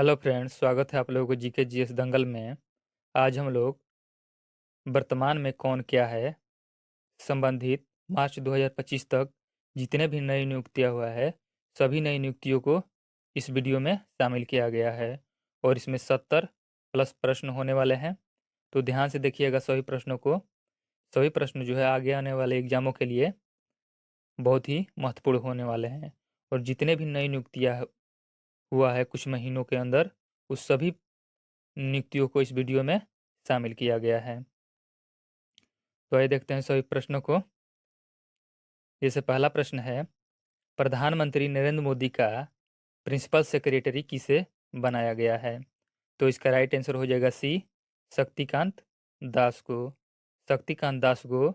Hello friends, स्वागत है आप लोगों को जीके जीएस दंगल में। आज हम लोग वर्तमान में कौन क्या है संबंधित मार्च 2025 तक जितने भी नई नियुक्तियां हुआ है, सभी नई नियुक्तियों को इस वीडियो में शामिल किया गया है और इसमें 70 प्लस प्रश्न होने वाले हैं। तो ध्यान से देखिएगा सभी प्रश्नों को। सभी प्रश्न जो है आगे आने वाले एग्जामों के लिए बहुत ही महत्वपूर्ण होने वाले हैं। और जितने भी नई नियुक्तियां हुआ है कुछ महीनों के अंदर, उस सभी नियुक्तियों को इस वीडियो में शामिल किया गया है। तो आइए देखते हैं सभी प्रश्नों को। जैसे पहला प्रश्न है, प्रधानमंत्री नरेंद्र मोदी का प्रिंसिपल सेक्रेटरी किसे बनाया गया है? तो इसका राइट आंसर हो जाएगा सी, शक्तिकांत दास को। शक्तिकांत दास को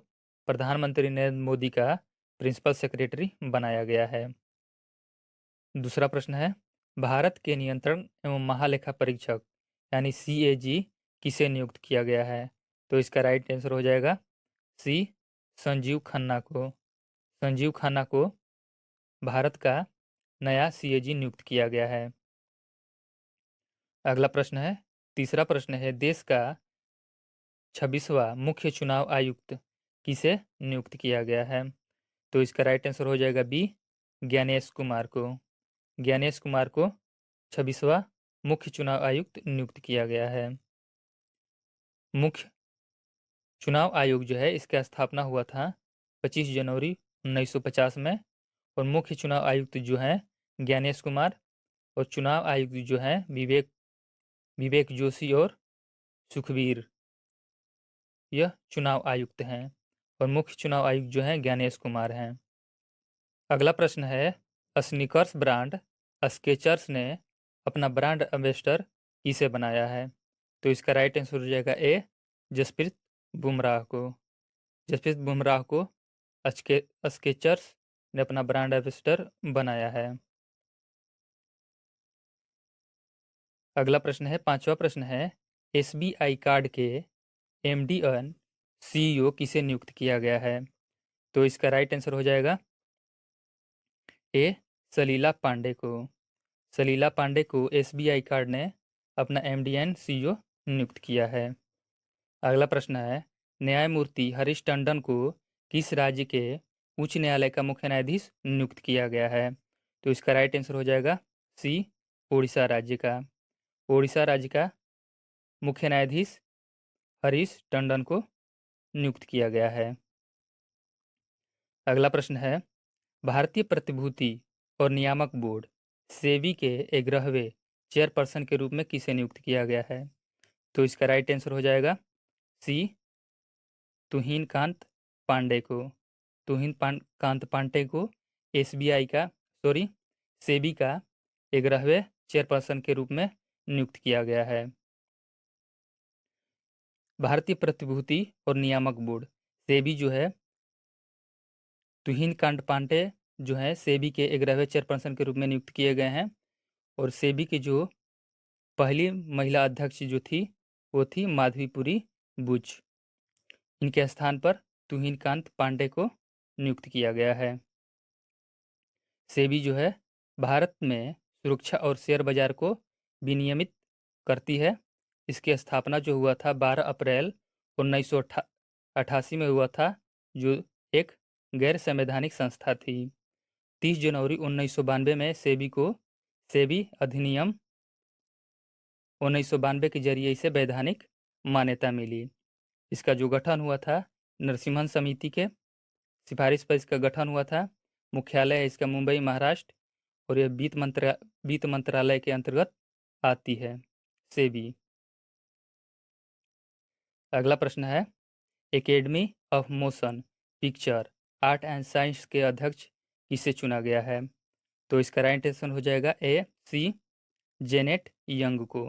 प्रधानमंत्री नरेंद्र मोदी का प्रिंसिपल सेक्रेटरी बनाया गया है। दूसरा प्रश्न है, भारत के नियंत्रण एवं महालेखा परीक्षक यानी सीएजी किसे नियुक्त किया गया है? तो इसका राइट आंसर हो जाएगा सी, संजीव खन्ना को। संजीव खन्ना को भारत का नया सीएजी नियुक्त किया गया है। अगला प्रश्न है, तीसरा प्रश्न है, देश का 26वां मुख्य चुनाव आयुक्त किसे नियुक्त किया गया है? तो इसका राइट आंसर हो जाएगा बी, ज्ञानेश कुमार को। ज्ञानेश कुमार को 26वां मुख्य चुनाव आयुक्त नियुक्त किया गया है। मुख्य चुनाव आयोग जो है इसका स्थापना हुआ था 25 जनवरी 1950 में। और मुख्य चुनाव आयुक्त जो हैं ज्ञानेश कुमार, और चुनाव आयुक्त जो हैं विवेक विवेक जोशी और सुखबीर, यह चुनाव आयुक्त हैं। और मुख्य चुनाव आयुक्त जो हैं ज्ञानेश कुमार हैं। अगला प्रश्न है, स्नीकर्स ब्रांड स्केचर्स ने अपना ब्रांड एम्बेसडर किसे बनाया है? तो इसका राइट आंसर हो जाएगा ए, जसप्रीत बुमराह को। जसप्रीत बुमराह को स्केचर्स ने अपना ब्रांड एम्बेसडर बनाया है। अगला प्रश्न है, पांचवा प्रश्न है, एसबीआई कार्ड के एमडी एंड सीईओ किसे नियुक्त किया गया है? तो इसका राइट आंसर हो जाएगा ए, सलीला पांडे को। सलीला पांडे को एसबीआई कार्ड ने अपना एमडी एंड सीईओ नियुक्त किया है। अगला प्रश्न है, न्यायमूर्ति हरीश टंडन को किस राज्य के उच्च न्यायालय का मुख्य न्यायाधीश नियुक्त किया गया है? तो इसका राइट आंसर हो जाएगा सी, ओडिशा राज्य का। ओडिशा राज्य का मुख्य न्यायाधीश हरीश टंडन को नियुक्त किया गया है। अगला प्रश्न है, भारतीय प्रतिभूति और नियामक बोर्ड सेबी के 11वें चेयरपर्सन के रूप में किसे नियुक्त किया गया है? तो इसका राइट आंसर हो जाएगा सी, तुहिन कांत पांडे को। कांत पांडे को एसबीआई का सॉरी सेबी का 11वें चेयरपर्सन के रूप में नियुक्त किया गया है। भारतीय प्रतिभूति और नियामक बोर्ड सेबी जो है, तुहिन कांत पांडे जो है सेबी के 11वें चेयरपर्सन के रूप में नियुक्त किए गए हैं। और सेबी की जो पहली महिला अध्यक्ष जो थी वो थी माधवीपुरी बुच। इनके स्थान पर तुहिन कांत पांडे को नियुक्त किया गया है। सेबी जो है भारत में सुरक्षा और शेयर बाजार को विनियमित करती है। इसकी स्थापना जो हुआ था 12 अप्रैल 1988 में हुआ था, जो एक गैर संवैधानिक संस्था थी। 30 जनवरी 1992 में सेबी को सेबी अधिनियम 1992 के जरिए इसे वैधानिक मान्यता मिली। इसका जो गठन हुआ था नरसिम्हन समिति के सिफारिश पर इसका गठन हुआ था। मुख्यालय है इसका मुंबई, महाराष्ट्र। और यह वित्त मंत्रालय के अंतर्गत आती है सेबी। अगला प्रश्न है, academy of motion picture art and science के अध्यक्ष किसे चुना गया है? तो इसका राइट आंसर हो जाएगा ए, सी, जेनेट यंग को।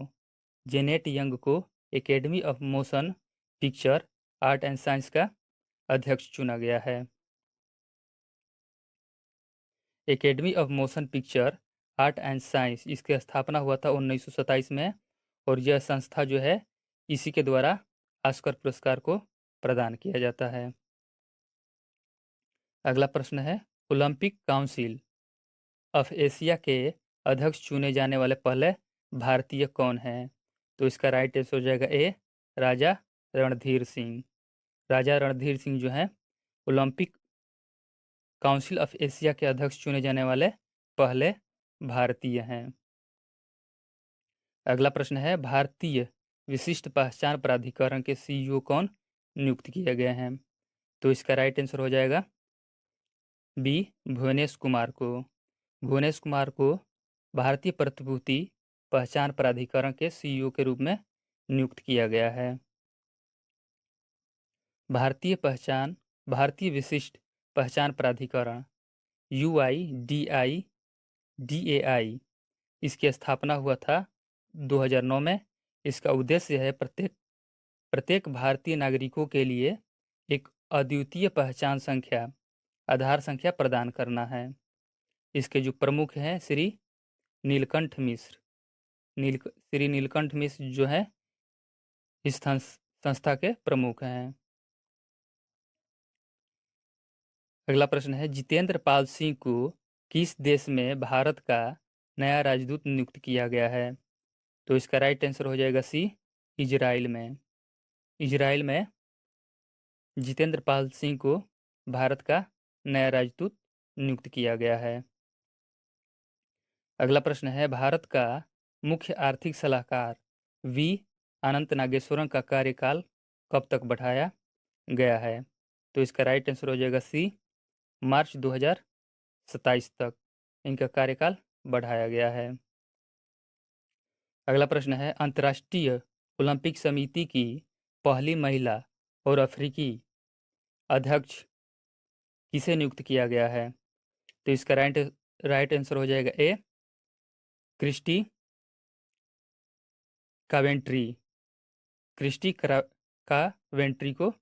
जेनेट यंग को academy of motion picture art and science का अध्यक्ष चुना गया है। Academy of motion picture art and science इसकी स्थापना हुआ था 1927 में। और यह संस्था जो है इसी के द्वारा ऑस्कर पुरस्कार को प्रदान किया जाता है। अगला प्रश्न है, ओलंपिक काउंसिल ऑफ एशिया के अध्यक्ष चुने जाने वाले पहले भारतीय कौन है? तो इसका राइट आंसर हो जाएगा ए, राजा रणधीर सिंह। राजा रणधीर सिंह जो हैं ओलंपिक काउंसिल ऑफ एशिया के अध्यक्ष चुने जाने वाले पहले भारतीय हैं। अगला प्रश्न है, भारतीय विशिष्ट पहचान प्राधिकरण के सीईओ कौन नियुक्त किए गए हैं? तो इसका राइट आंसर हो जाएगा बी, भुवनेश कुमार को। भुवनेश कुमार को भारतीय प्रतिभूति पहचान प्राधिकरण के सीईओ के रूप में नियुक्त किया गया है। भारतीय विशिष्ट पहचान प्राधिकरण UIDAI इसकी स्थापना हुआ था 2009 में। इसका उद्देश्य है प्रत्येक भारतीय नागरिकों के लिए एक अद्वितीय पहचान संख्या, आधार संख्या प्रदान करना है। इसके जो प्रमुख हैं श्री नीलकंठ मिश्र। श्री नीलकंठ मिश्र जो है इस संस्था के प्रमुख हैं। अगला प्रश्न है, जितेंद्र पाल सिंह को किस देश में भारत का नया राजदूत नियुक्त किया गया है? तो इसका राइट आंसर हो जाएगा सी, इजराइल में। इजराइल में जितेंद्र पाल सिंह को भारत का नया राजदूत नियुक्त किया गया है। अगला प्रश्न है, भारत का मुख्य आर्थिक सलाहकार वी अनंत नागेश्वरन का कार्यकाल कब तक बढ़ाया गया है? तो इसका राइट आंसर हो जाएगा सी, मार्च 2027 तक इनका कार्यकाल बढ़ाया गया है। अगला प्रश्न है, अंतर्राष्ट्रीय ओलंपिक समिति की पहली महिला और अफ्रीकी अध्यक्ष किसे नियुक्त किया गया है? तो इसका राइट आंसर हो जाएगा ए, क्रिस्टी कावेंट्री। क्रिस्टी कावेंट्री को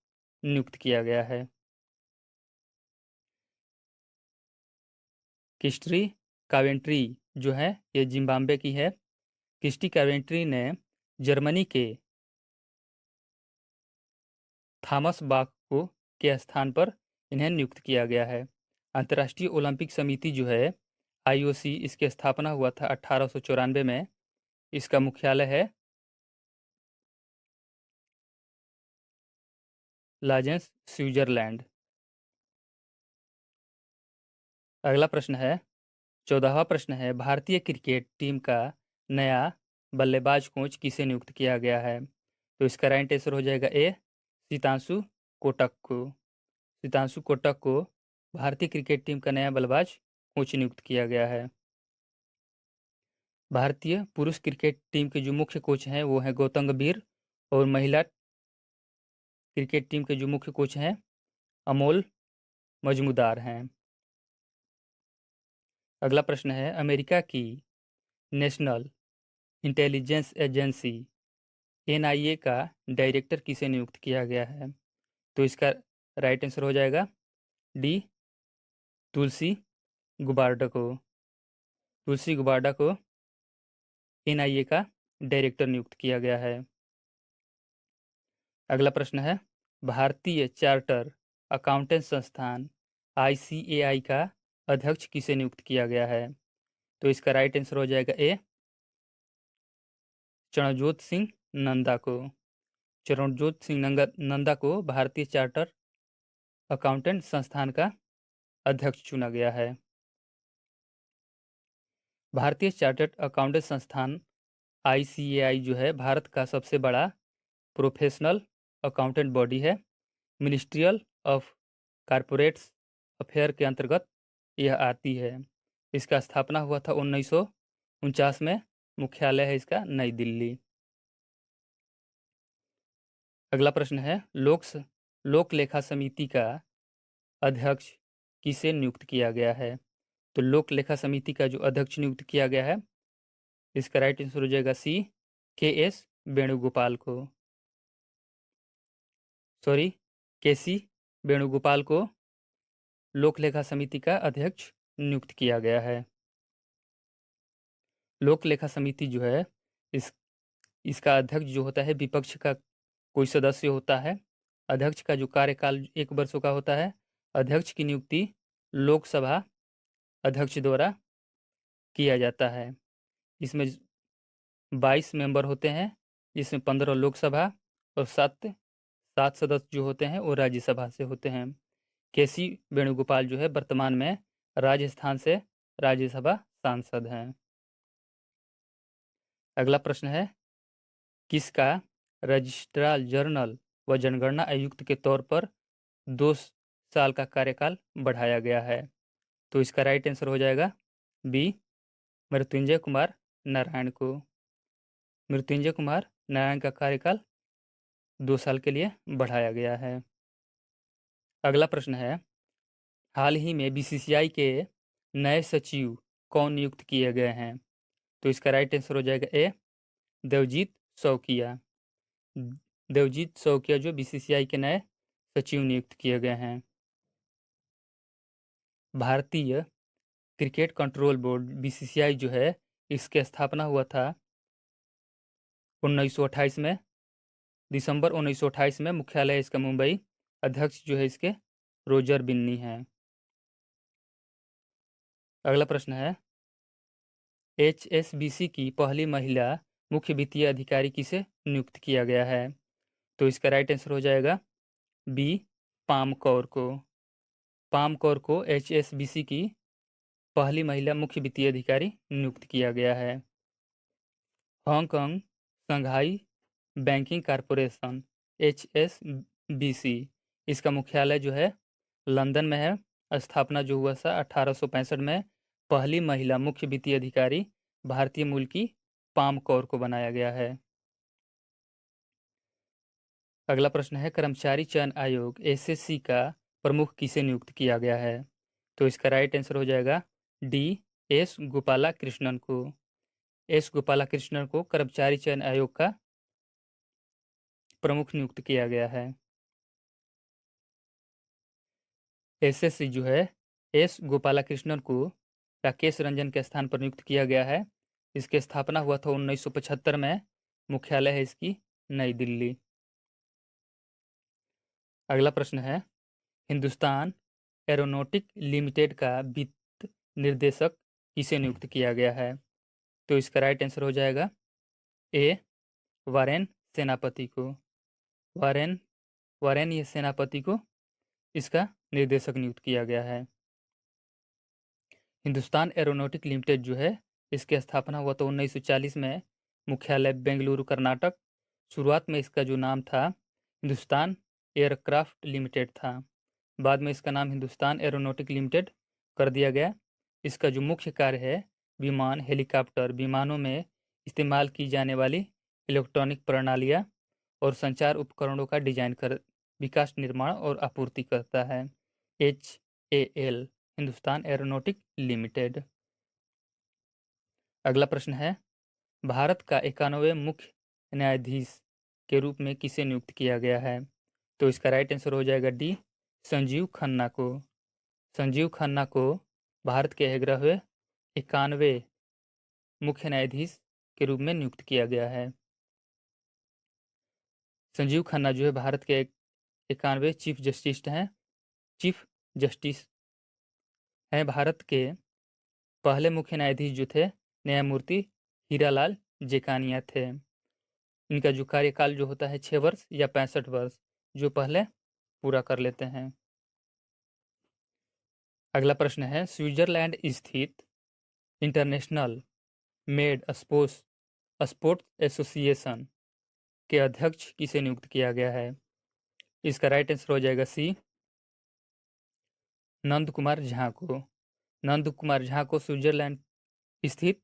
नियुक्त किया गया है। क्रिस्टी कावेंट्री जो है ये जिम्बाब्वे की है। क्रिस्टी कावेंट्री ने जर्मनी के थॉमस बाक को के स्थान पर इन्हें नियुक्त किया गया है। अंतर्राष्ट्रीय ओलंपिक समिति जो है IOC, इसकी स्थापना हुआ था 1894 में। इसका मुख्यालय है लाजेंस, स्विट्जरलैंड। अगला प्रश्न है, 14वां प्रश्न है, भारतीय क्रिकेट टीम का नया बल्लेबाज कोच किसे नियुक्त किया गया है? तो इसका राइट आंसर हो जाएगा ए, सितांशु कोटक को। सितांशु कोटक को भारतीय क्रिकेट टीम का नया बल्लेबाज कोच नियुक्त किया गया है। भारतीय पुरुष क्रिकेट टीम के जो मुख्य कोच हैं वो हैं गौतम गंभीर, और महिला क्रिकेट टीम के जो मुख्य कोच हैं अमोल मजमूदार हैं। अगला प्रश्न है, अमेरिका की नेशनल इंटेलिजेंस एजेंसी NIA का डायरेक्टर किसे नियुक्त किया गया है? तो इसका राइट आंसर हो जाएगा डी, तुलसी गुबार्डा को। तुलसी गुबार्डा को NIA का डायरेक्टर नियुक्त किया गया है। अगला प्रश्न है, भारतीय चार्टर अकाउंटेंट संस्थान ICAI का अध्यक्ष किसे नियुक्त किया गया है? तो इसका राइट आंसर हो जाएगा ए, चरणजोत सिंह नंदा को। चरणजोत सिंह नंदा को भारतीय चार्टर अकाउंटेंट संस्थान का अध्यक्ष चुना गया है। भारतीय चार्टर्ड अकाउंटेंट संस्थान ICAI जो है भारत का सबसे बड़ा प्रोफेशनल अकाउंटेंट बॉडी है। मिनिस्ट्रियल ऑफ कॉरपोरेट्स अफेयर के अंतर्गत यह आती है। इसका स्थापना हुआ था 1949 में। मुख्यालय है इसका नई दिल्ली। अगला प्रश्न है, लोक लेखा समिति का अध्यक्ष किसे नियुक्त किया गया है? तो लोक लेखा समिति का जो अध्यक्ष नियुक्त किया गया है इसका राइट आंसर हो जाएगा सी, KS वेणुगोपाल को। सॉरी, KC वेणुगोपाल को लोक लेखा समिति का अध्यक्ष नियुक्त किया गया है। लोक लेखा समिति जो है इसका अध्यक्ष जो होता है विपक्ष का कोई सदस्य होता है। अध्यक्ष का जो कार्यकाल 1 वर्षों का होता है। अध्यक्ष की नियुक्ति लोकसभा अध्यक्ष द्वारा किया जाता है। इसमें 22 मेंबर होते हैं, जिसमें 15 लोकसभा और 7 सदस्य जो होते हैं वो राज्यसभा से होते हैं। केसी वेणुगोपाल जो है वर्तमान में राजस्थान से राज्यसभा सांसद हैं। अगला प्रश्न है, किसका रजिस्ट्रार जनरल व जनगणना आयुक्त के तौर पर 2 साल का कार्यकाल बढ़ाया गया है? तो इसका राइट आंसर हो जाएगा बी, मृत्युंजय कुमार नारायण को। मृत्युंजय कुमार नारायण का कार्यकाल 2 साल के लिए बढ़ाया गया है। अगला प्रश्न है, हाल ही में बीसीसीआई के नए सचिव कौन नियुक्त किए गए हैं? तो इसका राइट आंसर हो जाएगा ए, देवजीत सौकिया। देवजीत सौकिया जो बीसीसीआई के नए सचिव नियुक्त किए गए हैं। भारतीय क्रिकेट कंट्रोल बोर्ड बीसीसीआई जो है, इसकी स्थापना हुआ था 1928 में, दिसंबर 1928 में। मुख्यालय इसका मुंबई। अध्यक्ष जो है इसके रोजर बिन्नी हैं। अगला प्रश्न है, एचएसबीसी की पहली महिला मुख्य वित्तीय अधिकारी किसे नियुक्त किया गया है? तो इसका राइट आंसर हो जाएगा बी, पाम कौर को। पाम कौर को एचएसबीसी की पहली महिला मुख्य वित्तीय अधिकारी नियुक्त किया गया है। हांगकांग संघाई बैंकिंग कारपोरेशन HSBC, इसका मुख्यालय जो है लंदन में है। स्थापना जो हुआ था 1865 में। पहली महिला मुख्य वित्तीय अधिकारी भारतीय मूल की पाम कौर को बनाया गया है। अगला प्रश्न है, कर्मचारी चयन आयोग एसएससी का प्रमुख किसे नियुक्त किया गया है? तो इसका राइट आंसर हो जाएगा डी, एस गोपाला कृष्णन को। एस गोपाला कृष्णन को कर्मचारी चयन आयोग का प्रमुख नियुक्त किया गया है। एसएससी जो है एस गोपालकृष्णन को राकेश रंजन के स्थान पर नियुक्त किया गया है। इसकी स्थापना हुआ था 1975 में। मुख्यालय है इसकी नई दिल्ली। अगला प्रश्न है, हिंदुस्तान एरोनॉटिक लिमिटेड का वित्त निर्देशक किसे नियुक्त किया गया है? तो इसका राइट आंसर हो जाएगा ए, वारेन सेनापति को। वारेन वारेन ये सेनापति को इसका निर्देशक नियुक्त किया गया है। हिंदुस्तान एरोनॉटिक लिमिटेड जो है, इसकी स्थापना हुआ तो 1940 में। मुख्यालय बेंगलुरु कर्नाटक। शुरुआत में इसका जो नाम था हिंदुस्तान एयरक्राफ्ट लिमिटेड था। बाद में इसका नाम हिंदुस्तान एरोनॉटिक लिमिटेड कर दिया गया। इसका जो मुख्य कार्य है, विमान, हेलीकॉप्टर, विमानों में इस्तेमाल की जाने वाली इलेक्ट्रॉनिक प्रणालियाँ और संचार उपकरणों का डिजाइन कर विकास, निर्माण और आपूर्ति करता है। HAL, Hindustan aeronautic limited. अगला प्रश्न है, भारत का 91वें मुख्य न्यायाधीश के रूप में किसे नियुक्त किया गया है? तो इसका राइट आंसर हो जाएगा डी, संजीव खन्ना को। संजीव खन्ना को भारत के 91वें मुख्य न्यायाधीश के रूप में नियुक्त किया गया है। संजीव खन्ना जो है भारत के 91वें चीफ जस्टिस हैं। भारत के पहले मुख्य न्यायाधीश जो थे न्यायमूर्ति हीरालाल जेकानिया थे। इनका जो कार्यकाल जो होता है 6 वर्ष या 65 वर्ष, जो पहले पूरा कर लेते हैं। अगला प्रश्न है, स्विट्जरलैंड स्थित इंटरनेशनल मेड स्पोर्ट्स एसोसिएशन के अध्यक्ष किसे नियुक्त किया गया है? इसका राइट आंसर हो जाएगा सी, नंद कुमार झा को। नंद कुमार झा को स्विट्जरलैंड स्थित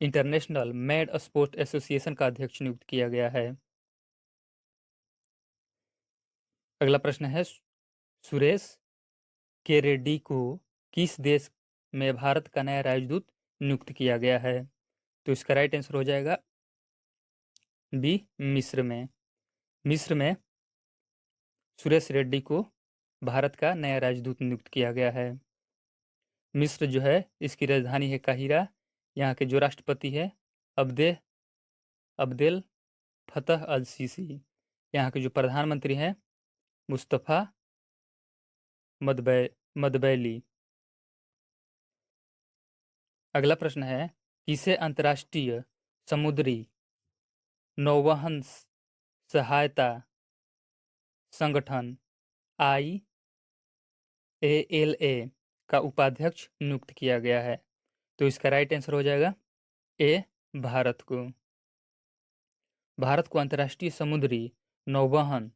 इंटरनेशनल मेड स्पोर्ट्स एसोसिएशन का अध्यक्ष नियुक्त किया गया है। अगला प्रश्न है, सुरेश के रेड्डी को किस देश में भारत का नया राजदूत नियुक्त किया गया है? तो इसका राइट आंसर हो जाएगा बी, मिस्र में। मिस्र में सुरेश रेड्डी को भारत का नया राजदूत नियुक्त किया गया है। मिस्र जो है, इसकी राजधानी है काहिरा। यहाँ के जो राष्ट्रपति है अब्देल फतह अल सीसी। यहाँ के जो प्रधानमंत्री हैं मुस्तफ़ा मदबैली। अगला प्रश्न है, किसे अंतर्राष्ट्रीय समुद्री नौवहन सहायता संगठन IALA का उपाध्यक्ष नियुक्त किया गया है? तो इसका राइट आंसर हो जाएगा ए, भारत को। भारत को अंतर्राष्ट्रीय समुद्री नौवहन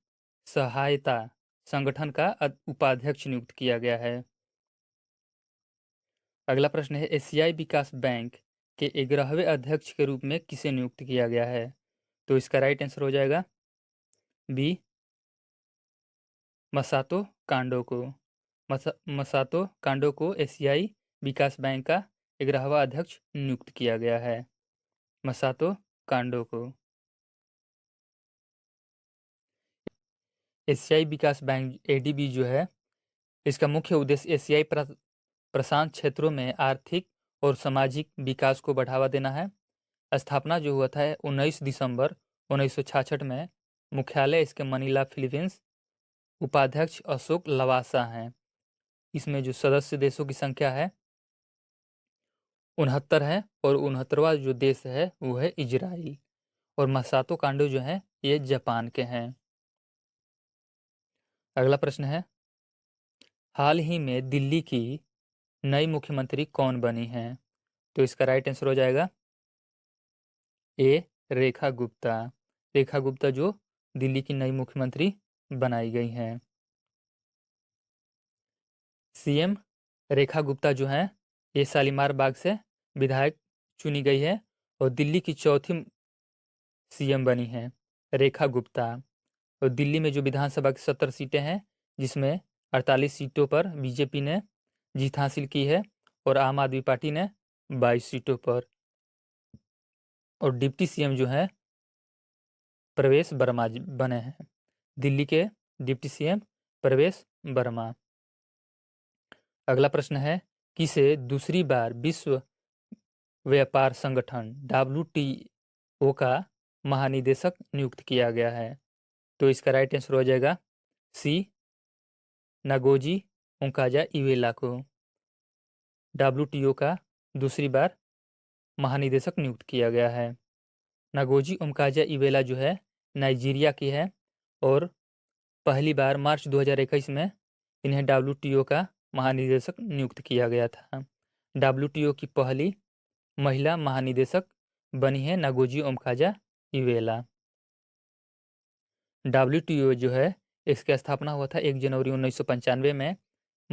सहायता संगठन का उपाध्यक्ष नियुक्त किया गया है। अगला प्रश्न है, एशियाई विकास बैंक के 11वें अध्यक्ष के रूप में किसे नियुक्त किया गया है? तो इसका राइट आंसर हो जाएगा बी, मसातो कांडो को। मसातो कांडो को एशियाई विकास बैंक का 11वां अध्यक्ष नियुक्त किया गया है, मसातो कांडो को। एशियाई विकास बैंक ADB जो है, इसका मुख्य उद्देश्य एशियाई प्रशांत क्षेत्रों में आर्थिक और सामाजिक विकास को बढ़ावा देना है। स्थापना जो हुआ था 19 दिसंबर 1966 में। मुख्यालय इसके मनीला, फिलीपींस। उपाध्यक्ष अशोक लवासा हैं। इसमें जो सदस्य देशों की संख्या है 69 है, और 69वां जो देश है वो है इजराइल। और मसातो कांडो जो है ये जापान के हैं। अगला प्रश्न है, हाल ही में दिल्ली की नई मुख्यमंत्री कौन बनी हैं? तो इसका राइट आंसर हो जाएगा ए, रेखा गुप्ता। रेखा गुप्ता जो दिल्ली की नई मुख्यमंत्री बनाई गई हैं। CM रेखा गुप्ता जो हैं ये शालीमार बाग से विधायक चुनी गई है और दिल्ली की चौथी CM बनी हैं रेखा गुप्ता। और दिल्ली में जो विधानसभा की 70 सीटें हैं, जिसमें 48 सीटों पर बीजेपी ने जीत हासिल की है और आम आदमी पार्टी ने 22 सीटों पर। और डिप्टी CM जो है प्रवेश वर्मा बने हैं, दिल्ली के डिप्टी CM प्रवेश वर्मा। अगला प्रश्न है, किसे दूसरी बार विश्व व्यापार संगठन WTO का महानिदेशक नियुक्त किया गया है? तो इसका राइट आंसर हो जाएगा सी, नागोजी ओंकाजा-इवेला को WTO का दूसरी बार महानिदेशक नियुक्त किया गया है। नागोजी ओंकाजा-इवेला जो है नाइजीरिया की है और पहली बार मार्च 2021 में इन्हें WTO का महानिदेशक नियुक्त किया गया था। WTO की पहली महिला महानिदेशक बनी है नागोजी ओंकाजा-इवेला। WTO जो है इसकी स्थापना हुआ था 1 जनवरी 1995 में।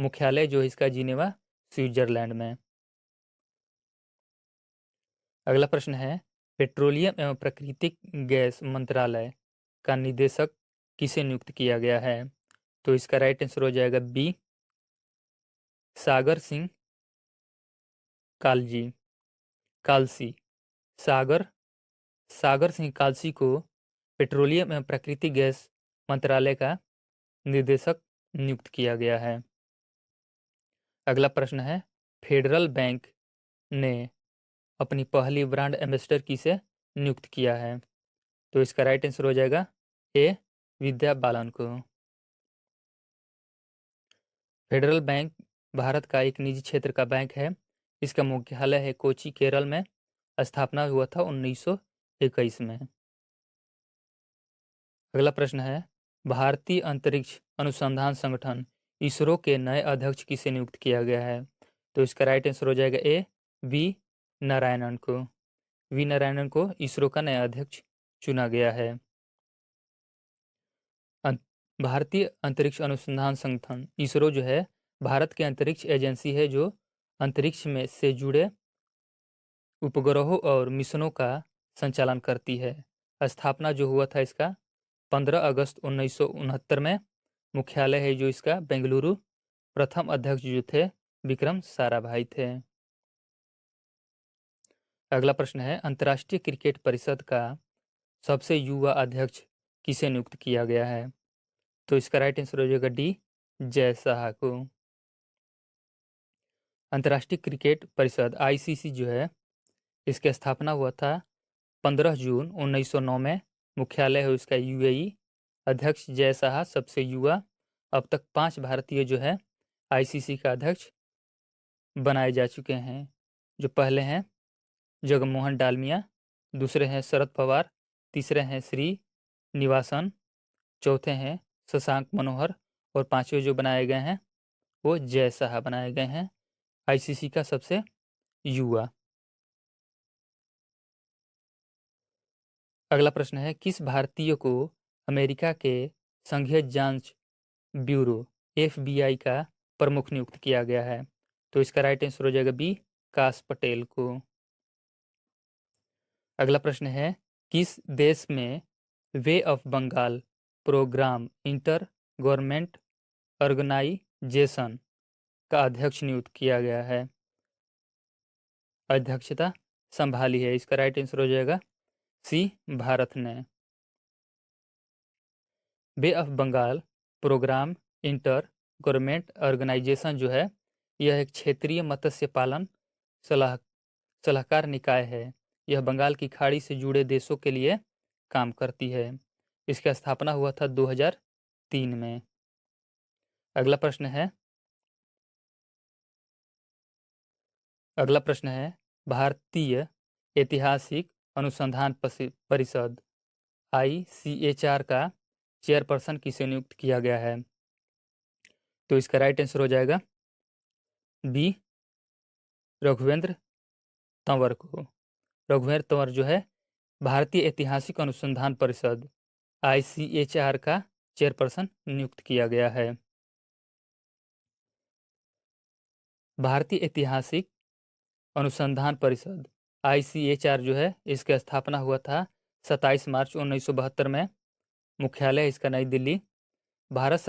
मुख्यालय जो है इसका जिनेवा, स्विट्जरलैंड में। अगला प्रश्न है, पेट्रोलियम एवं प्राकृतिक गैस मंत्रालय का निदेशक किसे नियुक्त किया गया है? तो इसका राइट आंसर हो जाएगा बी, सागर सिंह कालसी। सागर सिंह कालसी को पेट्रोलियम एवं प्राकृतिक गैस मंत्रालय का निदेशक नियुक्त किया गया है। अगला प्रश्न है, फेडरल बैंक ने अपनी पहली ब्रांड एम्बेसडर किसे नियुक्त किया है? तो इसका राइट आंसर हो जाएगा ए, विद्या बालन को। फेडरल बैंक भारत का एक निजी क्षेत्र का बैंक है। इसका मुख्यालय है कोची, केरल में। स्थापना हुआ था 1921 में। अगला प्रश्न है, भारतीय अंतरिक्ष अनुसंधान संगठन इसरो के नए अध्यक्ष किसे नियुक्त किया गया है? तो इसका राइट आंसर हो जाएगा ए, वी नारायणन को। वी नारायणन को इसरो का नया अध्यक्ष चुना गया है। भारतीय अंतरिक्ष अनुसंधान संगठन इसरो जो है भारत की अंतरिक्ष एजेंसी है जो अंतरिक्ष में से जुड़े उपग्रहों और मिशनों का संचालन करती है। स्थापना जो हुआ था इसका 15 अगस्त 1969 में। मुख्यालय है जो इसका बेंगलुरु। प्रथम अध्यक्ष जो थे विक्रम साराभाई थे। अगला प्रश्न है, अंतर्राष्ट्रीय क्रिकेट परिषद का सबसे युवा अध्यक्ष किसे नियुक्त किया गया है? तो इसका राइट आंसर हो जाएगा डी, जय शाह को। अंतर्राष्ट्रीय क्रिकेट परिषद ICC जो है इसकी स्थापना हुआ था 15 जून 1909 में। मुख्यालय है उसका UAE। अध्यक्ष जय शाह सबसे युवा। अब तक 5 भारतीय जो है ICC का अध्यक्ष बनाए जा चुके हैं। जो पहले हैं जगमोहन डालमिया, दूसरे हैं शरद पवार, तीसरे हैं श्री निवासन, चौथे हैं शशांक मनोहर और पांचवें जो बनाए गए हैं वो जय शाह बनाए गए हैं आईसीसी का सबसे युवा। अगला प्रश्न है, किस भारतीय को अमेरिका के संघीय जांच ब्यूरो एफबीआई का प्रमुख नियुक्त किया गया है? तो इसका राइट आंसर हो जाएगा बी, काश पटेल को। अगला प्रश्न है, किस देश में bay of Bengal programme inter government organisation का अध्यक्ष नियुक्त किया गया है? अध्यक्षता संभाली है, इसका राइट आंसर हो जाएगा सी, भारत ने। Bay of Bengal programme inter government organisation जो है यह एक क्षेत्रीय मत्स्य पालन सलाह सलाहकार निकाय है। यह बंगाल की खाड़ी से जुड़े देशों के लिए काम करती है। इसका स्थापना हुआ था 2003 में। अगला प्रश्न है भारतीय ऐतिहासिक अनुसंधान परिषद ICHR का चेयरपर्सन किसे नियुक्त किया गया है? तो इसका राइट आंसर हो जाएगा बी, रघुवेंद्र तंवर को। रघुवेंद्र तंवर जो है भारतीय ऐतिहासिक अनुसंधान परिषद ICHR का चेयरपर्सन नियुक्त किया गया है। भारतीय ऐतिहासिक अनुसंधान परिषद ICHR जो है इसका स्थापना हुआ था 27 मार्च 1972 में। मुख्यालय इसका नई दिल्ली। भारत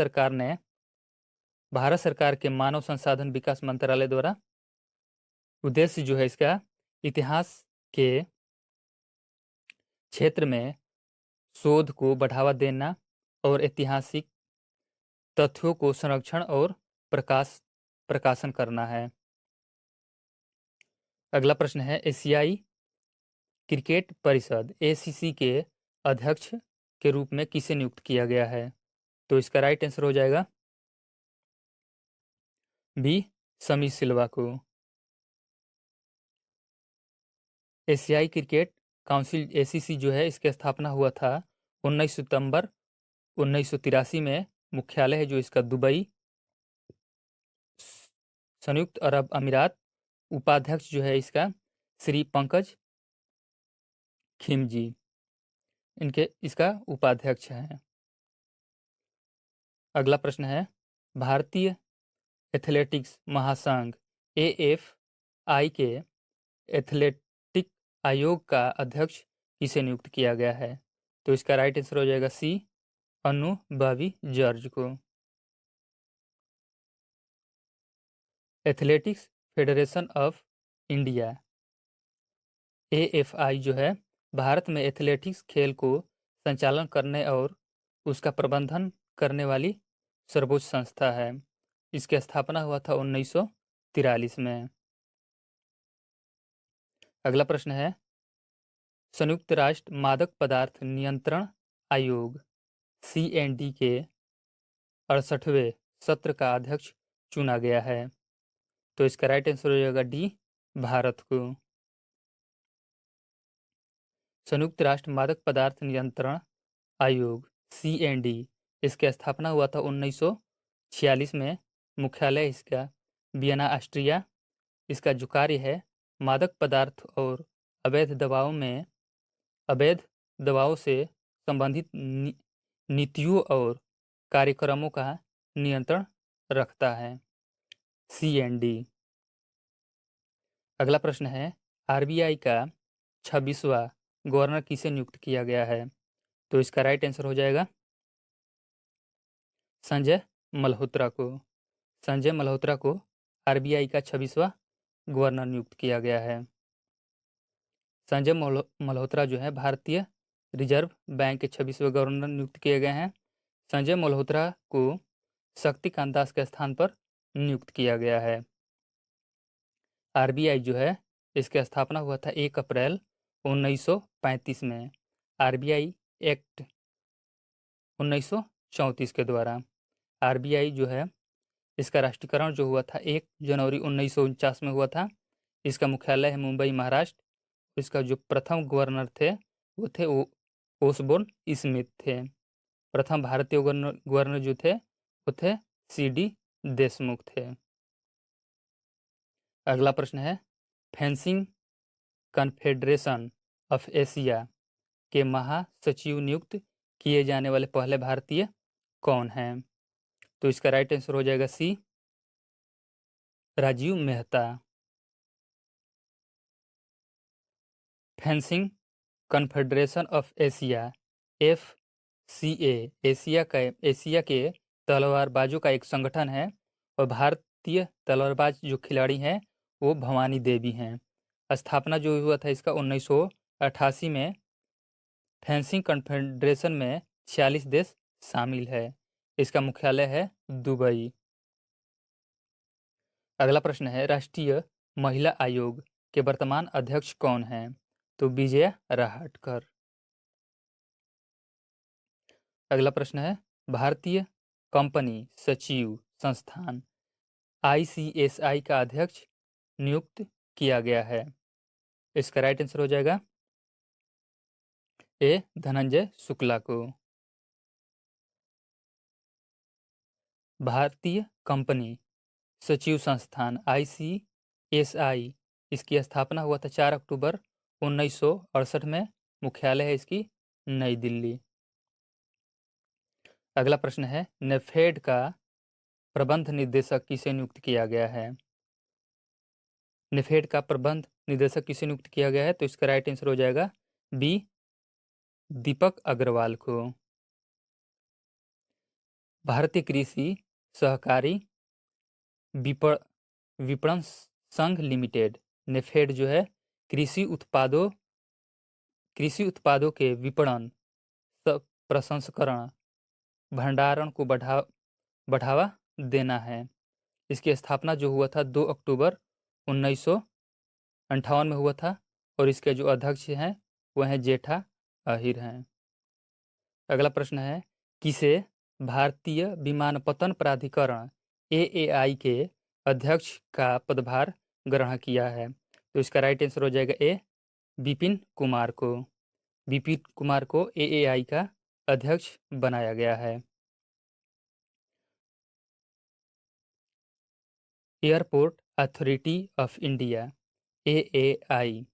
सरकार के मानव संसाधन विकास मंत्रालय द्वारा उद्देश्य जो है इसका इतिहास के क्षेत्र में शोध को बढ़ावा देना और ऐतिहासिक तथ्यों को संरक्षण और प्रकाशन करना है। अगला प्रश्न है, एशियाई क्रिकेट परिषद ACC के अध्यक्ष के रूप में किसे नियुक्त किया गया है? तो इसका राइट आंसर हो जाएगा बी, समी सिल्वा को। एशियाई क्रिकेट काउंसिल ACC जो है इसकी स्थापना हुआ था 19 सितंबर 1983 में। मुख्यालय है जो इसका दुबई, संयुक्त अरब अमीरात। उपाध्यक्ष जो है इसका श्री पंकज खिमजी इसका उपाध्यक्ष है। अगला प्रश्न है, भारतीय एथलेटिक्स महासंघ AFI के एथलेटिक आयोग का अध्यक्ष किसे नियुक्त किया गया है? तो इसका राइट आंसर हो जाएगा सी, अनुभवी जॉर्ज को। Athletics federation of India AFI जो है भारत में एथलेटिक्स खेल को संचालन करने और उसका प्रबंधन करने वाली सर्वोच्च संस्था है। इसकी स्थापना हुआ था 1943 में। अगला प्रश्न है, संयुक्त राष्ट्र मादक पदार्थ नियंत्रण आयोग CND के 68वें सत्र का अध्यक्ष चुना गया है। तो इसका राइट आंसर हो जाएगा डी, भारत को। संयुक्त राष्ट्र मादक पदार्थ नियंत्रण आयोग CND इसकी स्थापना हुआ था 1946 में। मुख्यालय इसका वियना, ऑस्ट्रिया। इसका जो कार्य है मादक पदार्थ और अवैध दवाओं से संबंधित नीतियों और कार्यक्रमों का नियंत्रण रखता है CND। अगला प्रश्न है, RBI का 26वां गवर्नर किसे नियुक्त किया गया है? तो इसका राइट आंसर हो जाएगा संजय मल्होत्रा को। संजय मल्होत्रा को RBI का 26वां गवर्नर नियुक्त किया गया है। संजय मल्होत्रा जो है भारतीय रिजर्व बैंक के 26वें गवर्नर नियुक्त किए गए हैं। संजय मल्होत्रा को शक्तिकांत दास के स्थान पर नियुक्त किया गया है। RBI जो है इसकी स्थापना हुआ था 1 अप्रैल 1935 में। RBI एक्ट 1934 के द्वारा। RBI जो है इसका राष्ट्रीयकरण जो हुआ था 1 जनवरी 1949 में हुआ था। इसका मुख्यालय है मुंबई, महाराष्ट्र इसका जो प्रथम गवर्नर थे वो थे ओसबोर्न स्मिथ थे। प्रथम भारतीय गवर्नर जो थे वो थे सी.डी. देशमुख थे। अगला प्रश्न है, फेंसिंग कन्फेडरेशन ऑफ एशिया के महासचिव नियुक्त किए जाने वाले पहले भारतीय कौन हैं? तो इसका राइट आंसर हो जाएगा C, Rajiv Mehta. Fencing confederation of Asia FCA Asia के तलवारबाजों का एक संगठन है और भारतीय तलवारबाज जो खिलाड़ी हैं वो भवानी देवी हैं। स्थापना जो हुआ था इसका 1988 में। फेंसिंग कन्फेडरेशन में 46 देश शामिल है। इसका मुख्यालय है दुबई। अगला प्रश्न है, राष्ट्रीय महिला आयोग के वर्तमान अध्यक्ष कौन हैं? तो विजया राहटकर। अगला प्रश्न है, भारतीय कंपनी सचिव संस्थान ICSI का अध्यक्ष नियुक्त किया गया है। इसका राइट आंसर हो जाएगा ए, धनंजय शुक्ला को। भारतीय कंपनी सचिव संस्थान ICSI, इसकी स्थापना हुआ था 4 अक्टूबर 1968 में। मुख्यालय है इसकी नई दिल्ली। अगला प्रश्न है, नेफेड का प्रबंध निदेशक किसे नियुक्त किया गया है? नेफेड का प्रबंध निदेशक किसे नियुक्त किया गया है? तो इसका राइट आंसर हो जाएगा बी, दीपक अग्रवाल को। भारतीय कृषि सहकारी विपणन संघ लिमिटेड नेफेड जो है कृषि उत्पादों के विपणन, प्रसंस्करण, भंडारण को बढ़ावा देना है। इसकी स्थापना जो हुआ था 2 अक्टूबर 1958 में हुआ था और इसके जो अध्यक्ष हैं वह हैं जेठा अहिर हैं। अगला प्रश्न है, किसे भारतीय विमानपत्तन प्राधिकरण AAI के अध्यक्ष का पदभार ग्रहण किया है? तो इसका राइट आंसर हो जाएगा ए, विपिन कुमार को। विपिन कुमार को AAI का अध्यक्ष बनाया गया है। Airport authority of India AAI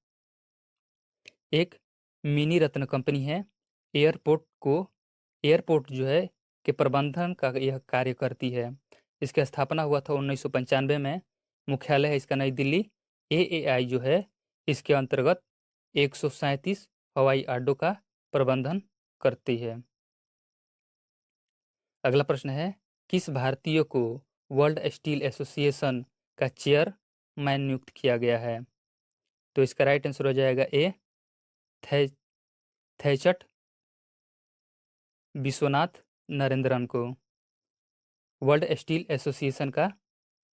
एक मिनी रत्न कंपनी है। एयरपोर्ट जो है के प्रबंधन का यह कार्य करती है। इसकी स्थापना हुआ था 1995 में। मुख्यालय है इसका नई दिल्ली। AAI जो है इसके अंतर्गत 137 हवाई अड्डों का प्रबंधन करती है। अगला प्रश्न है, किस भारतीय को वर्ल्ड स्टील एसोसिएशन का चेयरमैन नियुक्त किया गया है? तो इसका राइट आंसर हो जाएगा ए, थैचट विश्वनाथ नरेंद्रन को वर्ल्ड स्टील एसोसिएशन का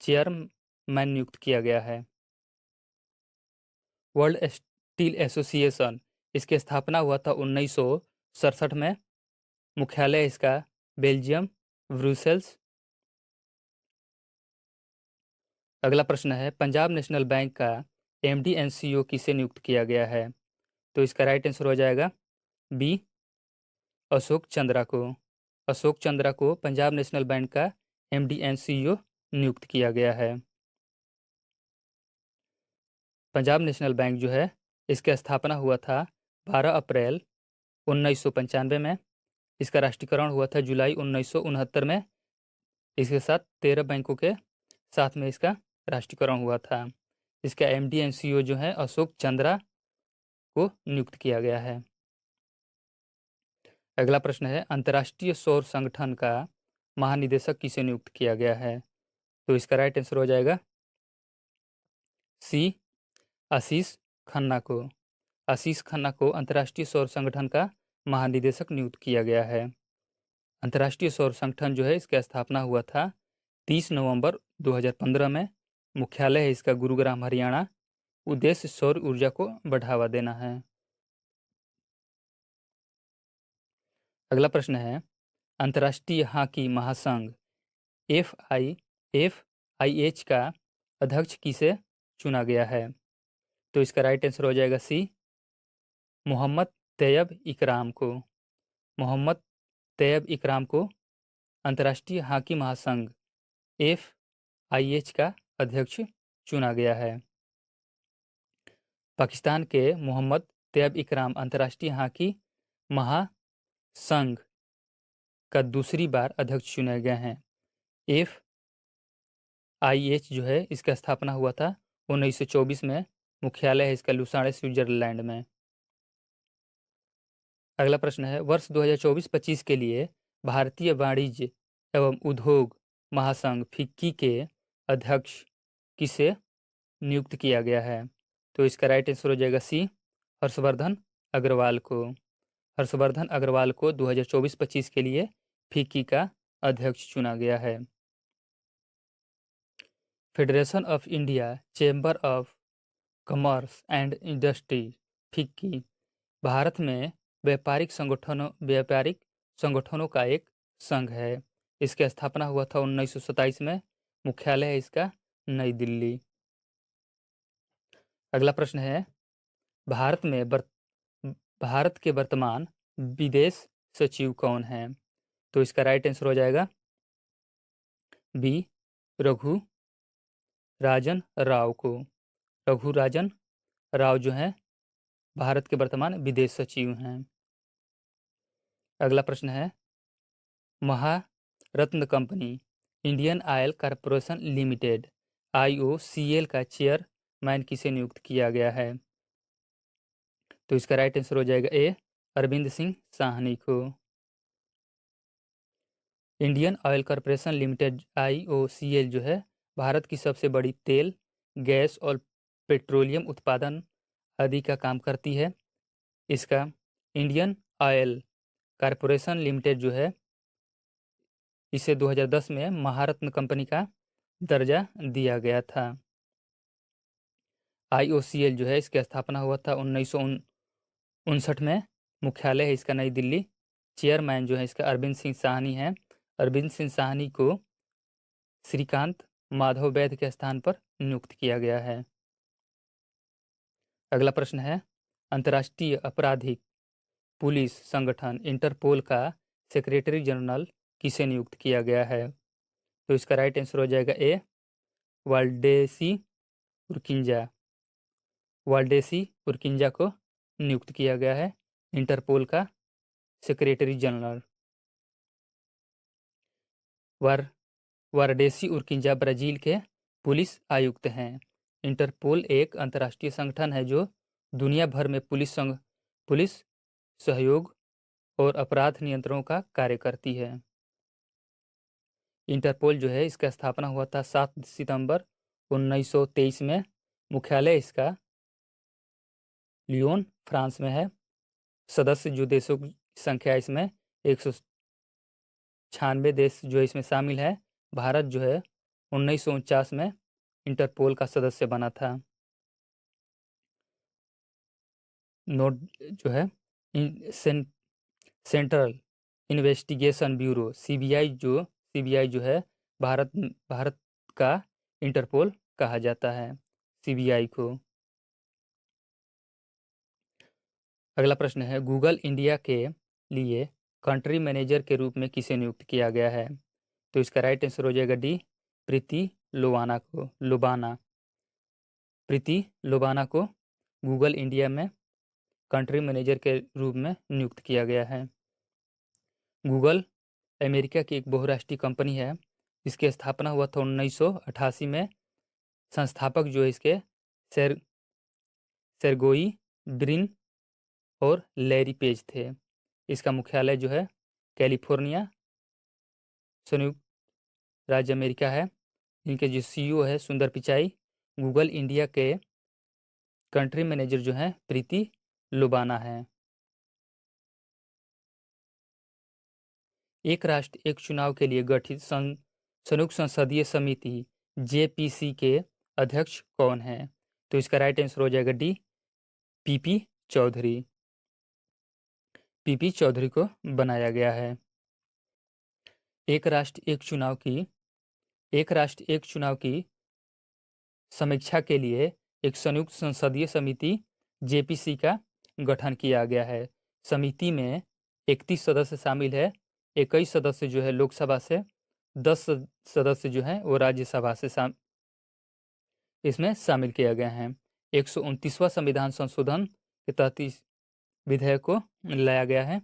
चेयरमैन नियुक्त किया गया है। वर्ल्ड स्टील एसोसिएशन इसकी स्थापना हुआ था 1967 में। मुख्यालय इसका बेल्जियम ब्रुसेल्स। अगला प्रश्न है, पंजाब नेशनल बैंक का MD एंड CEO किसे नियुक्त किया गया है? तो इसका राइट आंसर हो जाएगा बी, अशोक चंद्रा को। अशोक चंद्रा को पंजाब नेशनल बैंक का MD एंड CEO नियुक्त किया गया है। पंजाब नेशनल बैंक जो है इसका स्थापना हुआ था 12 अप्रैल 1995 में। इसका राष्ट्रीयकरण हुआ था जुलाई 1969 में। इसके साथ 13 बैंकों के साथ में इसका राष्ट्रीयकरण हुआ था। इसका MD एंड CEO जो है अशोक चंद्रा को नियुक्त किया गया है। अगला प्रश्न है, अंतर्राष्ट्रीय सौर संगठन का महानिदेशक किसे नियुक्त किया गया है? तो इसका राइट आंसर हो जाएगा सी, आशीष खन्ना को। आशीष खन्ना को अंतर्राष्ट्रीय सौर संगठन का महानिदेशक नियुक्त किया गया है। अंतर्राष्ट्रीय सौर संगठन जो है इसका स्थापना हुआ था 30 नवंबर 2015 में। मुख्यालय है इसका गुरुग्राम हरियाणा। उद्देश्य सौर ऊर्जा को बढ़ावा देना है। अगला प्रश्न है, अंतर्राष्ट्रीय हॉकी महासंघ FIH का अध्यक्ष किसे चुना गया है? तो इसका राइट आंसर हो जाएगा सी, मोहम्मद तैयब इकराम को। मोहम्मद तैयब इकराम को अंतर्राष्ट्रीय हॉकी महासंघ FIH का अध्यक्ष चुना गया है। पाकिस्तान के मोहम्मद तैयब इकराम अंतर्राष्ट्रीय हॉकी महासंघ का दूसरी बार अध्यक्ष चुने गए हैं। FIH जो है इसका स्थापना हुआ था 1924 में। मुख्यालय है इसका लुसाने, स्विट्जरलैंड में। अगला प्रश्न है, वर्ष 2024-25 के लिए भारतीय वाणिज्य एवं उद्योग महासंघ फिक्की के अध्यक्ष किसे नियुक्त किया गया है? तो इसका राइट आंसर हो जाएगा सी, हर्षवर्धन अग्रवाल को। हर्षवर्धन अग्रवाल को 2024-25 के लिए फिक्की का अध्यक्ष चुना गया है। Federation of India chamber of commerce and industry FICCI Bharat में व्यापारिक संगठनों का एक संघ है। इसकी स्थापना हुआ था 1927 में। मुख्यालय है इसका नई दिल्ली। अगला प्रश्न है, भारत के वर्तमान विदेश सचिव कौन है? तो इसका राइट आंसर हो जाएगा बी, रघु राजन राव को। रघु राजन राव जो हैं भारत के वर्तमान विदेश सचिव हैं। अगला प्रश्न है, Maharatna company Indian oil corporation limited IOCL का चेयरमैन किसे नियुक्त किया गया है? तो इसका राइट आंसर हो जाएगा ए, अरविंद सिंह साहनी को। Indian oil corporation limited IOCL जो है भारत की सबसे बड़ी तेल, गैस और पेट्रोलियम उत्पादन आदि का काम करती है। इसका इंडियन ऑयल कॉरपोरेशन लिमिटेड जो है इसे 2010 में महारत्न कंपनी का दर्जा दिया गया था। IOCL जो है इसकी स्थापना हुआ था 1959 में। मुख्यालय है इसका नई दिल्ली। चेयरमैन जो है इसका अरविंद सिंह साहनी है। अरविंद सिंह साहनी को श्रीकांत माधव वैद्य के स्थान पर नियुक्त किया गया है। अगला प्रश्न है, अंतर्राष्ट्रीय आपराधिक पुलिस संगठन इंटरपोल का सेक्रेटरी जनरल किसे नियुक्त किया गया है? तो इसका राइट आंसर हो जाएगा ए, वाल्डेसी उर्किंजा। वाल्डेसी उर्किंजा को नियुक्त किया गया है इंटरपोल का सेक्रेटरी जनरल। वारडेसी उर्किंजा ब्राजील के पुलिस आयुक्त हैं। इंटरपोल एक अंतर्राष्ट्रीय संगठन है जो दुनिया भर में पुलिस सहयोग और अपराध नियंत्रण का कार्य करती है। इंटरपोल जो है इसका स्थापना हुआ था 7 सितंबर 1923 में। मुख्यालय इसका लियोन, फ्रांस में है। सदस्य जो देशों की संख्या इसमें 196 देश जो इसमें शामिल है। भारत जो है 1949 में इंटरपोल का सदस्य बना था। नोट जो है सेंट्रल इन्वेस्टिगेशन ब्यूरो सीबीआई जो है भारत का इंटरपोल कहा जाता है सीबीआई को। अगला प्रश्न है, गूगल इंडिया के लिए कंट्री मैनेजर के रूप में किसे नियुक्त किया गया है? तो इसका राइट आंसर हो जाएगा डी, प्रीति लोबाना को गूगल इंडिया में कंट्री मैनेजर के रूप में नियुक्त किया गया है। गूगल अमेरिका की एक बहुराष्ट्रीय कंपनी है। इसकी स्थापना हुआ था 1988 में। संस्थापक जो है इसके सेर्गोई ब्रिन और लैरी पेज थे। इसका मुख्यालय जो है कैलिफोर्निया संयुक्त राज्य अमेरिका है। इनके जो CEO है सुंदर पिचाई। गूगल इंडिया के कंट्री मैनेजर जो हैं प्रीति लोबाना है। एक राष्ट्र एक चुनाव के लिए गठित संयुक्त संसदीय समिति JPC के अध्यक्ष कौन है? तो इसका राइट आंसर हो जाएगा D, PP Chaudhary. PP Chaudhary को बनाया गया है। एक राष्ट्र एक चुनाव की समीक्षा के लिए एक संयुक्त संसदीय समिति जेपीसी का गठन किया गया है। समिति में 31 सदस्य शामिल है। 21 सदस्य जो है लोकसभा से, 10 सदस्य जो हैं वो राज्यसभा से इसमें शामिल किया गया है। 129वां संविधान संशोधन के तहत इस विधेयक को लाया गया है।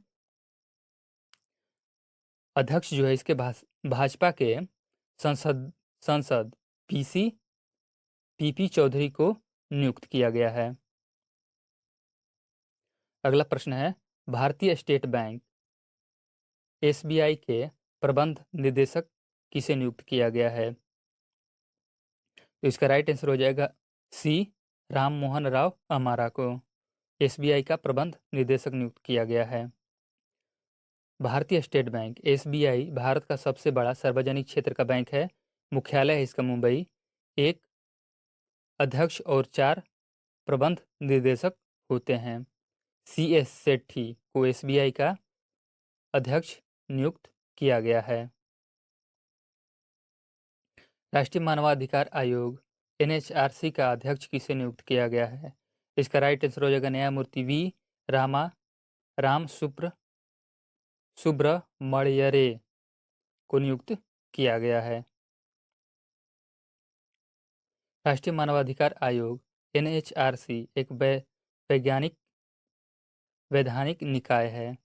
अध्यक्ष जो है इसके भाजपा के संसद पीपी चौधरी को नियुक्त किया गया है। अगला प्रश्न है, भारतीय स्टेट बैंक एसबीआई के प्रबंध निदेशक किसे नियुक्त किया गया है? तो इसका राइट आंसर हो जाएगा सी, राम मोहन राव अमारा को एसबीआई का प्रबंध निदेशक नियुक्त किया गया है। भारतीय स्टेट बैंक एसबीआई भारत का सबसे बड़ा सार्वजनिक क्षेत्र का बैंक है। मुख्यालय है इसका मुंबई। एक अध्यक्ष और 4 प्रबंध निदेशक होते हैं। CS सेठी को एसबीआई का अध्यक्ष नियुक्त किया गया है। राष्ट्रीय मानवाधिकार आयोग NHRC का अध्यक्ष किसे नियुक्त किया गया है? इसका राइट आंसर हो जाएगा न्यायमूर्ति वी राम सुब्रमण्यरे को नियुक्त किया गया है। राष्ट्रीय मानवाधिकार आयोग NHRC एक वैधानिक निकाय है।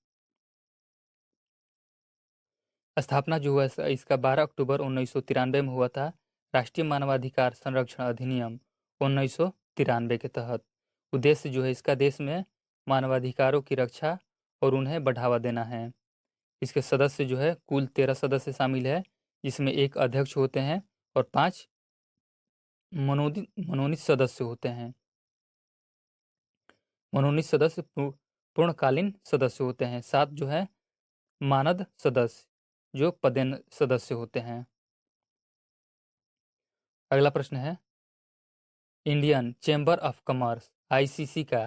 स्थापना जो हुआ इसका 12 अक्टूबर 1993 में हुआ था। राष्ट्रीय मानवाधिकार संरक्षण अधिनियम 1993 के तहत उद्देश्य जो है इसका देश में मानवाधिकारों की रक्षा और उन्हें बढ़ावा देना है। इसके सदस्य जो है कुल 13 सदस्य शामिल है, जिसमें 1 अध्यक्ष होते हैं और 5 मनोनीत सदस्य होते हैं। मनोनीत सदस्य पूर्णकालीन सदस्य होते हैं। 7 जो है मानद सदस्य जो पदेन सदस्य होते हैं। अगला प्रश्न है, Indian chamber of commerce ICC का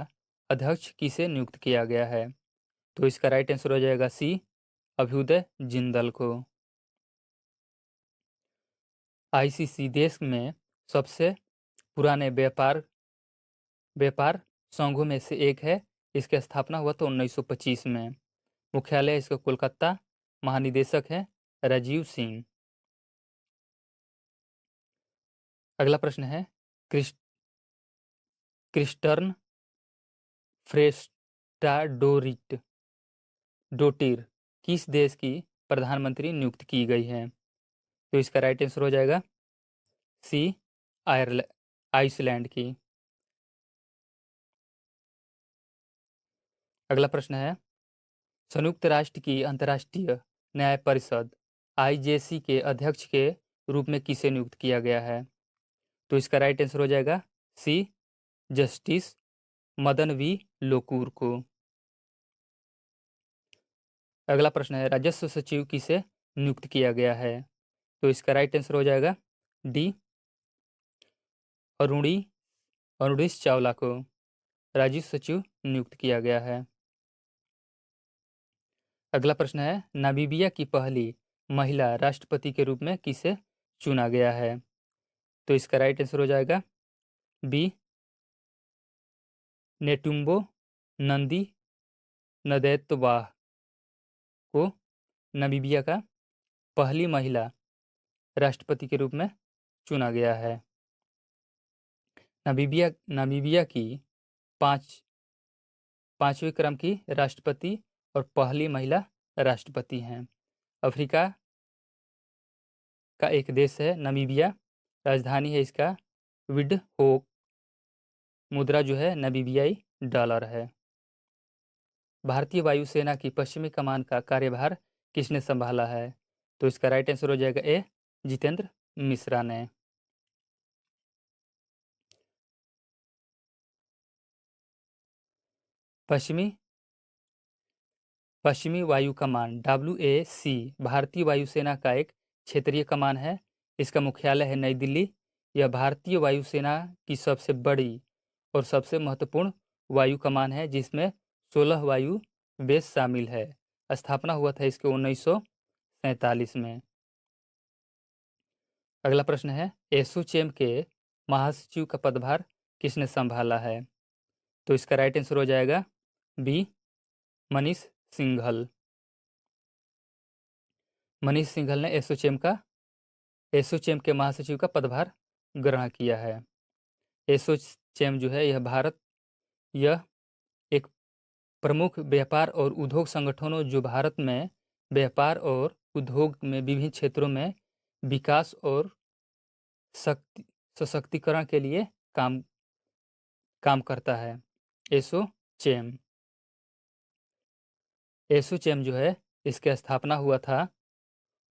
अध्यक्ष किसे नियुक्त किया गया है? तो इसका राइट आंसर हो जाएगा सी, अभ्युदय जिंदल को। ICC देश में सबसे पुराने व्यापार संघों में से एक है। इसकी स्थापना हुआ था 1925 में। मुख्यालय इसका कोलकाता। महानिदेशक है राजीव सिंह। अगला प्रश्न है, क्रिस्टर्न डोटिर किस देश की प्रधानमंत्री नियुक्त की गई है? तो इसका राइट आंसर हो जाएगा सी, आइसलैंड की। अगला प्रश्न है, संयुक्त राष्ट्र की अंतर्राष्ट्रीय न्याय परिषद IJC के अध्यक्ष के रूप में किसे नियुक्त किया गया है? तो इसका राइट आंसर हो जाएगा सी, जस्टिस मदन वी लोकुर को। अगला प्रश्न है, राजस्व सचिव किसे नियुक्त किया गया है? तो इसका राइट आंसर हो जाएगा डी, अरुणीश चावला को राजस्व सचिव नियुक्त किया गया है। अगला प्रश्न है, नामीबिया की पहली महिला राष्ट्रपति के रूप में किसे चुना गया है? तो इसका राइट आंसर हो जाएगा बी, नेटुम्बो नंदी नदैत्वाह को नामीबिया का पहली महिला राष्ट्रपति के रूप में चुना गया है। नामीबिया की 5वें क्रम की राष्ट्रपति और पहली महिला राष्ट्रपति हैं। अफ्रीका का एक देश है नामीबिया। राजधानी है इसका विंडहोक। मुद्रा जो है नामीबियाई डॉलर है। भारतीय वायुसेना की पश्चिमी कमान का कार्यभार किसने संभाला है? तो इसका राइट आंसर हो जाएगा ए, जितेंद्र मिश्रा ने। पश्चिमी वायु कमान WAC भारतीय वायुसेना का एक क्षेत्रीय कमान है। इसका मुख्यालय है नई दिल्ली। यह भारतीय वायुसेना की सबसे बड़ी और सबसे महत्वपूर्ण वायु कमान है, जिसमें 16 वायु बेस शामिल है। स्थापना हुआ था इसके 1947 में। अगला प्रश्न है, एसोचैम के महासचिव का पदभार किसने संभाला है? तो इसका राइट आंसर हो जाएगा बी, मनीष सिंघल। मनीष सिंघल ने एसोचैम के महासचिव का पदभार ग्रहण किया है। एसोचैम जो है यह एक प्रमुख व्यापार और उद्योग संगठनों जो भारत में व्यापार और उद्योग में विभिन्न क्षेत्रों में विकास और सशक्तिकरण के लिए काम करता है। एसोचैम जो है इसकी स्थापना हुआ था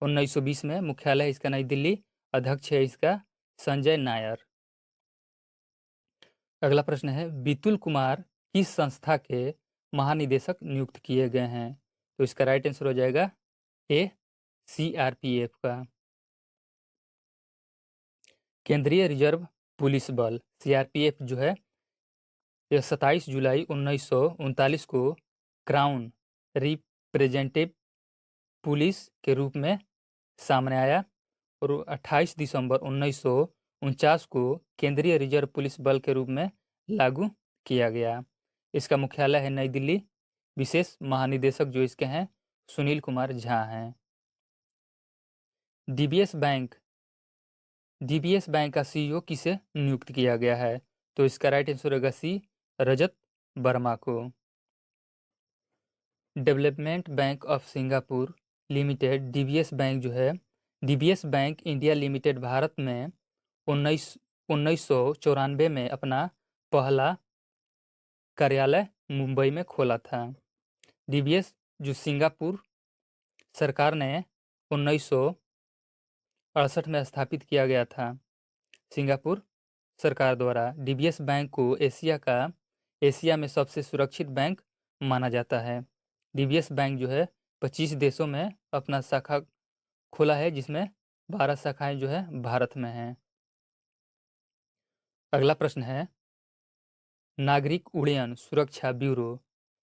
1920 में। मुख्यालय इसका नई दिल्ली। अध्यक्ष है इसका संजय नायर। अगला प्रश्न है, बितुल कुमार किस संस्था के महानिदेशक नियुक्त किए गए हैं? तो इसका राइट आंसर हो जाएगा ए, सीआरपीएफ का। केंद्रीय रिजर्व पुलिस बल सीआरपीएफ जो है यह 27 जुलाई 1939 को क्राउन रिप्रेजेंटेटिव पुलिस के रूप में सामने आया और 28 दिसंबर 1949 को केंद्रीय रिजर्व पुलिस बल के रूप में लागू किया गया। इसका मुख्यालय है नई दिल्ली। विशेष महानिदेशक जो इसके हैं सुनील कुमार झा हैं। डीबीएस बैंक का सीईओ किसे नियुक्त किया गया है? तो इसका राइट आंसर होगा सी, रजत वर्मा को। Development bank of Singapore limited DBS bank India limited Bharat में 1994 में अपना पहला कार्यालय मुंबई में खोला था। डीबीएस जो सिंगापुर सरकार ने 1968 में स्थापित किया गया था। सिंगापुर सरकार द्वारा डीबीएस बैंक को एशिया में सबसे सुरक्षित बैंक माना जाता है। डीबीएस बैंक जो है 25 देशों में अपना शाखा खोला है, जिसमें 12 शाखाएं जो है भारत में हैं। अगला प्रश्न है, नागरिक उड्डयन सुरक्षा ब्यूरो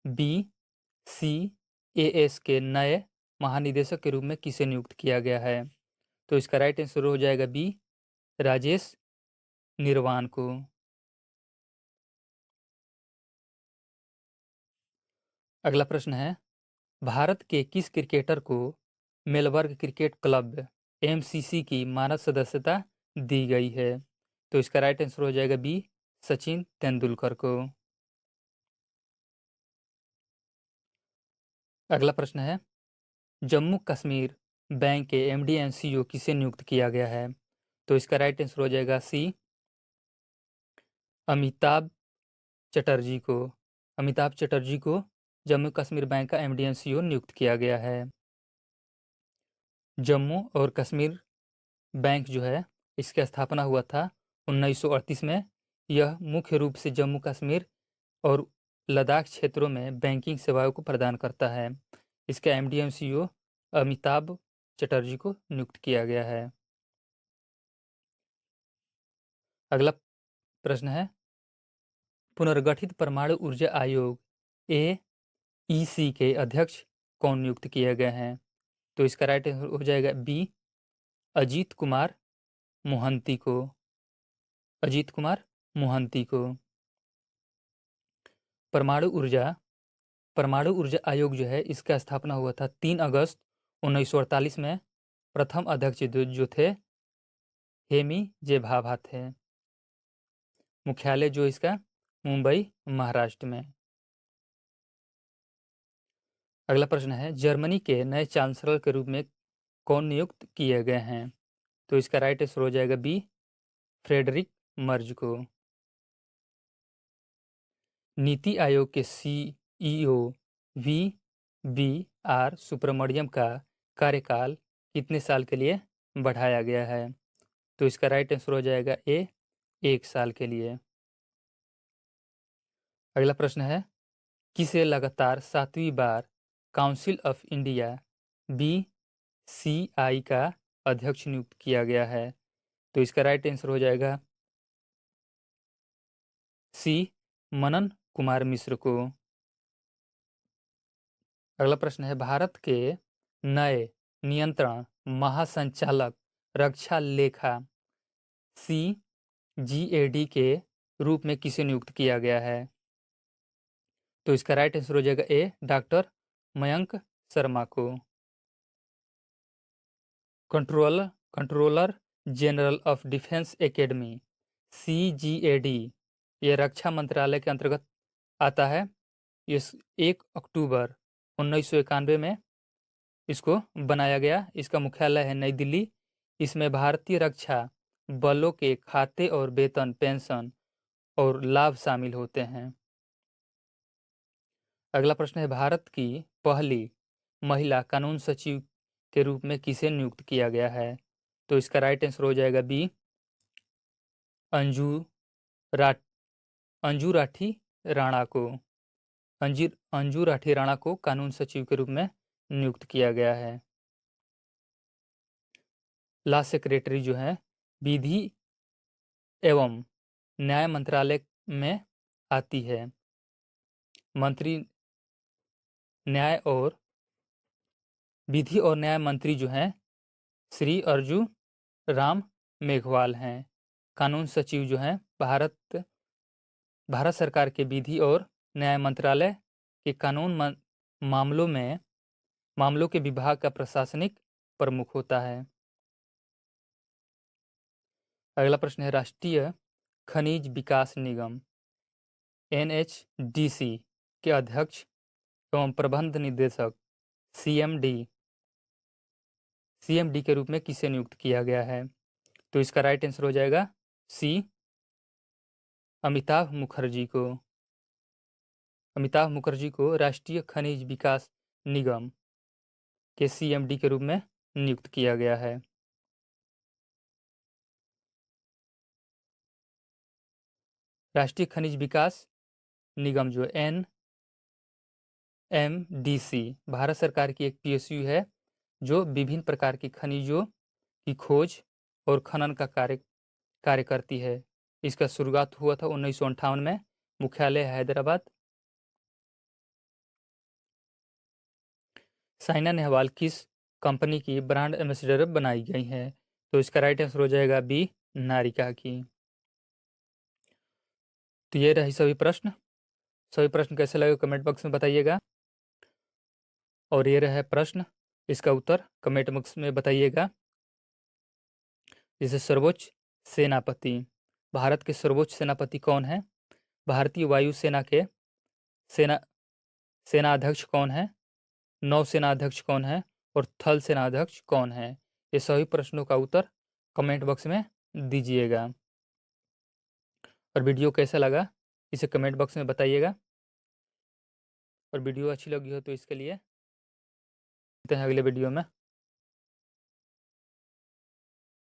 BCAS के नए महानिदेशक के रूप में किसे नियुक्त किया गया है? तो इसका राइट आंसर हो जाएगा बी, राजेश निर्वाण को। अगला प्रश्न है, भारत के किस क्रिकेटर को मेलबर्न क्रिकेट क्लब MCC की मानद सदस्यता दी गई है? तो इसका राइट आंसर हो जाएगा बी, सचिन तेंदुलकर को। अगला प्रश्न है, जम्मू कश्मीर बैंक के MD एंड CEO किसे नियुक्त किया गया है? तो इसका राइट आंसर हो जाएगा सी, अमिताभ चटर्जी को जम्मू कश्मीर बैंक का MD एंड CEO नियुक्त किया गया है। जम्मू और कश्मीर बैंक जो है इसकी स्थापना हुआ था 1938 में। यह मुख्य रूप से जम्मू कश्मीर और लद्दाख क्षेत्रों में बैंकिंग सेवाओं को प्रदान करता है। इसका MD and CEO Amitabh Chatterjee को नियुक्त किया गया है। अगला प्रश्न है, पुनर्गठित परमाणु ऊर्जा आयोग AEC के अध्यक्ष कौन नियुक्त किए गए हैं? तो इसका राइट आंसर हो जाएगा बी, अजीत कुमार मोहंती को। परमाणु ऊर्जा आयोग जो है इसका स्थापना हुआ था 3 अगस्त 1948 में। प्रथम अध्यक्ष जो थे हेमी जे भाभा थे। मुख्यालय जो इसका मुंबई महाराष्ट्र में। अगला प्रश्न है, जर्मनी के नए चांसलर के रूप में कौन नियुक्त किए गए हैं? तो इसका राइट आंसर हो जाएगा बी, फ्रेडरिक मर्ज को। नीति आयोग के CEO VBR सुब्रमण्यम का कार्यकाल कितने साल के लिए बढ़ाया गया है? तो इसका राइट आंसर हो जाएगा ए, 1 साल के लिए। अगला प्रश्न है, किसे लगातार 7वीं बार काउंसिल ऑफ इंडिया BCI का अध्यक्ष नियुक्त किया गया है? तो इसका राइट आंसर हो जाएगा सी, मनन कुमार मिश्र को। अगला प्रश्न है, भारत के नए नियंत्रण महासंचालक रक्षा लेखा CGAD के रूप में किसे नियुक्त किया गया है? तो इसका राइट आंसर हो जाएगा ए, डॉक्टर मयंक शर्मा को। Controller general of defence academy CGAD, ये रक्षा मंत्रालय के अंतर्गत आता है। इस 1 अक्टूबर 1991 में इसको बनाया गया। इसका मुख्यालय है नई दिल्ली। इसमें भारतीय रक्षा बलों के खाते और वेतन, पेंशन और लाभ शामिल होते हैं। अगला प्रश्न है, भारत की पहली महिला कानून सचिव के रूप में किसे नियुक्त किया गया है? तो इसका राइट आंसर हो जाएगा बी, अंजू राठ अंजू राठी राणा को। अंजू राठी राणा को कानून सचिव के रूप में नियुक्त किया गया है। लॉ सेक्रेटरी जो है विधि एवं न्याय मंत्रालय में आती है। मंत्री न्याय और विधि और न्याय मंत्री जो हैं श्री अर्जुन राम मेघवाल हैं। कानून सचिव जो हैं भारत सरकार के विधि और न्याय मंत्रालय के मामलों के विभाग का प्रशासनिक प्रमुख होता है। अगला प्रश्न है, राष्ट्रीय खनिज विकास निगम NHDC के अध्यक्ष एवं प्रबंध निदेशक CMD के रूप में किसे नियुक्त किया गया है? तो इसका राइट आंसर हो जाएगा सी, अमिताभ मुखर्जी को राष्ट्रीय खनिज विकास निगम के CMD के रूप में नियुक्त किया गया है। राष्ट्रीय खनिज विकास निगम जो NMDC भारत सरकार की एक PSU है जो विभिन्न प्रकार की खनिजों की खोज और खनन का कार्य करती है। इसका शुरुआत हुआ था 1958 में। मुख्यालय हैदराबाद। साइना नेहवाल किस कंपनी की ब्रांड एम्बेसडर बनाई गई हैं? तो इसका राइट आंसर हो जाएगा बी, नारिका की। तो ये रही सभी प्रश्न कैसे लगे कमेंट बॉक्स में बताइएगा। और ये रहा प्रश्न, इसका उत्तर कमेंट बॉक्स में बताइएगा। जैसे सर्वोच्च सेनापति, भारत के सर्वोच्च सेनापति कौन है? भारतीय वायु सेना के सेना अध्यक्ष कौन है? नौसेना अध्यक्ष कौन है? और थल सेना अध्यक्ष कौन है? ये सभी प्रश्नों का उत्तर कमेंट बॉक्स में दीजिएगा। और वीडियो कैसा लगा इसे कमेंट बॉक्स में बताइएगा। और वीडियो अच्छी लगी हो तो इसके लिए मिलते हैं अगले वीडियो में।